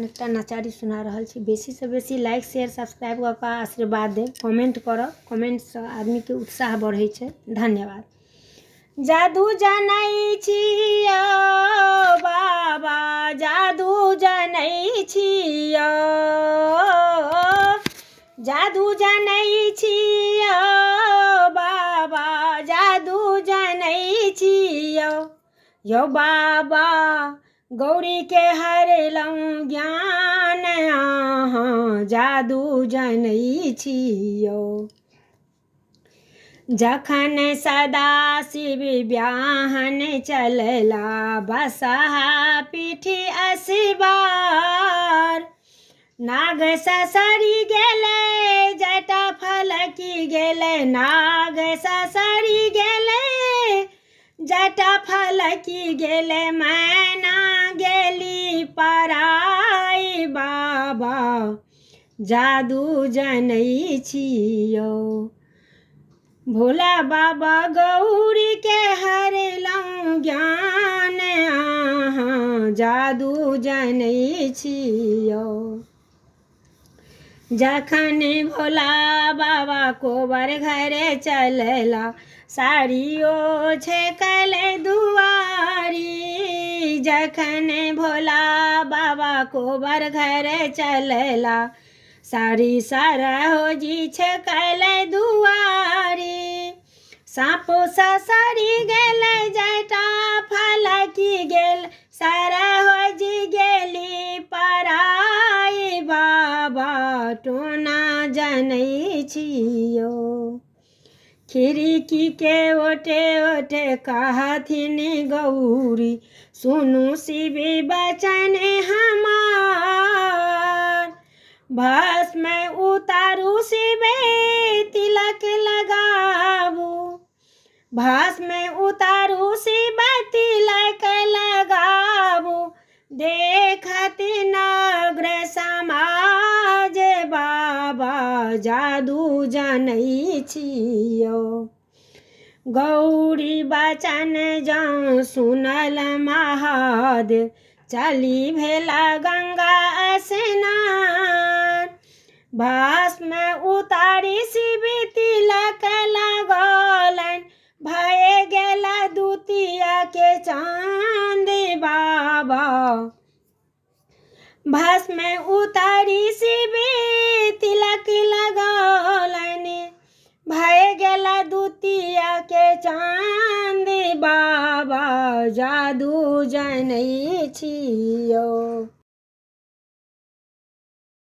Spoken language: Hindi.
एकटा नचारी सुना रहल छी। बेसी से बेसी लाइक शेयर सब्सक्राइब कऽ कऽ आशीर्वाद देब, कमेंट करब। कमेंट से आदमी के उत्साह बढ़ै छै। धन्यवाद। जादू जनै छियो बाबा, जादू जनै छियो, जादू जनै छियो बाबा, जादू जनै छियो। यो बाबा गौरी के हरलहुँ ज्ञान, अहाँ जादू जनै छियो। जखन सदाशिव ब्याहन चलला, बसहा पीठी असबार। नाग ससरी गेलै, जटा फलकी गेलै, नाग ससरी गेलै, जटा फलकी गेलै, मैना गेली पराई। बाबा जादू जनै छियो। भोला बाबा गौरी के हरलहुँ ज्ञान, अहाँ जादू जनै छियो। जखन भोला बाबा कोबर घरे चलला, साड़ियो छेकलै दुआरी। जखन भोला बाबा कोबर घरे चलला, साड़ी सरहोजी छेकलै दुआरी। साँपो ससरी गेलै, जटा फलकी गेल, सरहोजी गेली पराई। बाबा टोना जनै छियो। खिड़की के ओटे ओटे कहथिन गौरी, सुनू शिव बचन हमार। भस्म उतारू शिव तिलक लगाबू, भस्म उतारू शिव तिलक लगाबू। देखत नग्न समाज, बाबा जादू जनै छियो। गौरी बचन जँ सुनल महादेव, चली भेला गंगा स्नान। भस्म उतारी शिव तिलक लगौलनि, भए गेला दुतिया के चांद। बाबा भस्म उतारी शिव तिलक लगौलनि, भए गेला दुतिया के चांद। बाबा जादू जनै छियो।